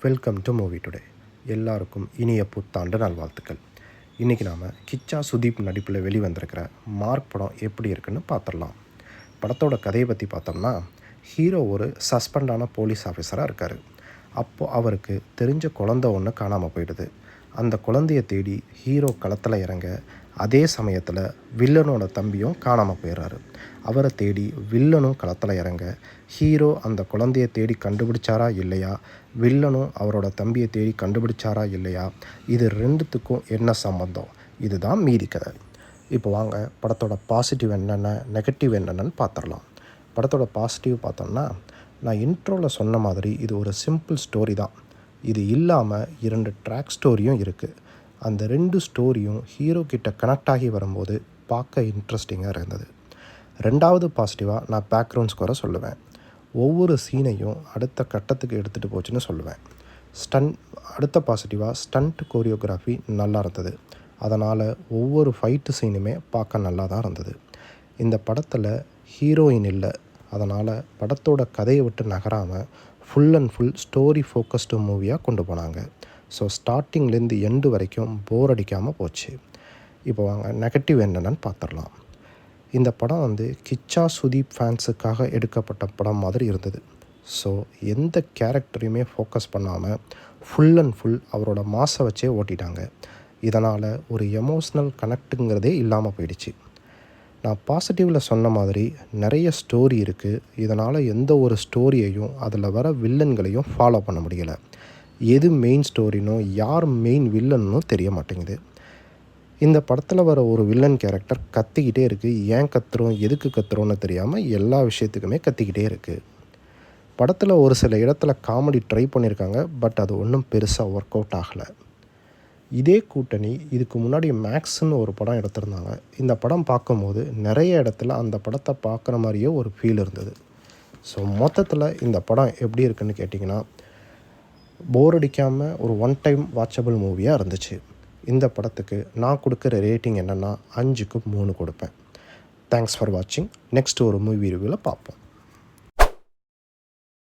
Welcome to movie today. எல்லாருக்கும் இனிய புத்தாண்டு நல்வாழ்த்துக்கள். இன்றைக்கி நாம் கிச்சா சுதீப் நடிப்பில் வெளிவந்திருக்கிற மார்க் படம் எப்படி இருக்குன்னு பார்த்துடலாம். படத்தோட கதையை பற்றி பார்த்தோம்னா, ஹீரோ ஒரு சஸ்பெண்டான போலீஸ் ஆஃபீஸராக இருக்கார். அப்போது அவருக்கு தெரிஞ்ச குழந்தை ஒன்று காணாமல் போயிடுது. அந்த குழந்தைய தேடி ஹீரோ களத்தில் இறங்க, அதே சமயத்தில் வில்லனோட தம்பியும் காணாமல் போயிடுறாரு. அவரை தேடி வில்லனும் களத்தில் இறங்க, ஹீரோ அந்த குழந்தைய தேடி கண்டுபிடிச்சாரா இல்லையா, வில்லனும் அவரோட தம்பியை தேடி கண்டுபிடிச்சாரா இல்லையா, இது ரெண்டுத்துக்கும் என்ன சம்பந்தம், இதுதான் மீதி கதை. இப்போ வாங்க படத்தோட பாசிட்டிவ் என்னென்ன, நெகட்டிவ் என்னென்னு பார்த்துடலாம். படத்தோட பாசிட்டிவ் பார்த்தோம்னா, நான் இன்ட்ரோவில் சொன்ன மாதிரி இது ஒரு சிம்பிள் ஸ்டோரி தான். இது இல்லாமல் 2 ட்ராக் ஸ்டோரியும் இருக்குது. அந்த 2 ஸ்டோரியும் ஹீரோ கிட்ட கனெக்ட் ஆகி வரும்போது பார்க்க இன்ட்ரெஸ்டிங்காக இருந்தது. ரெண்டாவது பாசிட்டிவாக நான் பேக்ரவுண்ட் ஸ்கோரை சொல்லுவேன். ஒவ்வொரு சீனையும் அடுத்த கட்டத்துக்கு எடுத்துகிட்டு போச்சுன்னு சொல்லுவேன். அடுத்த பாசிட்டிவாக ஸ்டண்ட் கோரியோகிராஃபி நல்லா இருந்தது. அதனால் ஒவ்வொரு ஃபைட்டு சீனுமே பார்க்க நல்லா தான் இருந்தது. இந்த படத்தில் ஹீரோயின் இல்லை, அதனால் படத்தோட கதையை விட்டு நகராமல் full and full story focused மூவியாக கொண்டு போனாங்க. ஸோ ஸ்டார்டிங்லேருந்து எண்டு வரைக்கும் போர் அடிக்காமல் போச்சு. இப்போ வாங்க நெகட்டிவ் என்னென்னு பார்த்துடலாம். இந்த படம் கிச்சா சுதீப் ஃபேன்ஸுக்காக எடுக்கப்பட்ட படம் மாதிரி இருந்தது. ஸோ எந்த கேரக்டரையுமே ஃபோக்கஸ் பண்ணாமல் ஃபுல் அண்ட் ஃபுல் அவரோட மாசை வச்சே ஓட்டிட்டாங்க. இதனால் ஒரு எமோஷ்னல் கனெக்ட்டுங்கிறதே இல்லாமல் போயிடுச்சு. நான் பாசிட்டிவில் சொன்ன மாதிரி நிறைய ஸ்டோரி இருக்குது. இதனால் எந்த ஒரு ஸ்டோரியையும் அதில் வர வில்லன்களையும் ஃபாலோ பண்ண முடியலை. எது மெயின் ஸ்டோரினோ யார் மெயின் வில்லன்னு தெரிய மாட்டேங்குது. இந்த படத்தில் வர ஒரு வில்லன் கேரக்டர் கத்திக்கிட்டே இருக்குது. ஏன் கத்துறோம், எதுக்கு கத்துறோன்னு தெரியாமல் எல்லா விஷயத்துக்குமே கத்திக்கிட்டே இருக்குது. படத்தில் ஒரு சில இடத்துல காமெடி ட்ரை பண்ணியிருக்காங்க, பட் அது ஒன்றும் பெருசாக ஒர்க் அவுட் ஆகலை. இதே கூட்டணி இதுக்கு முன்னாடி மேக்ஸ்ன்னு ஒரு படம் எடுத்திருந்தாங்க. இந்த படம் பார்க்கும்போது நிறைய இடத்துல அந்த படத்தை பார்க்குற மாதிரியே ஒரு ஃபீல் இருந்தது. ஸோ மொத்தத்தில் இந்த படம் எப்படி இருக்குன்னு கேட்டிங்கன்னா, போர் அடிக்காமல் ஒரு ஒன் டைம் வாட்சபிள் மூவியாக இருந்துச்சு. இந்த படத்துக்கு நான் கொடுக்குற ரேட்டிங் என்னென்னா 5க்கு 3 கொடுப்பேன். தேங்க்ஸ் ஃபார் வாட்சிங். நெக்ஸ்ட் ஒரு மூவி ரிவ்யூவில் பார்ப்போம்.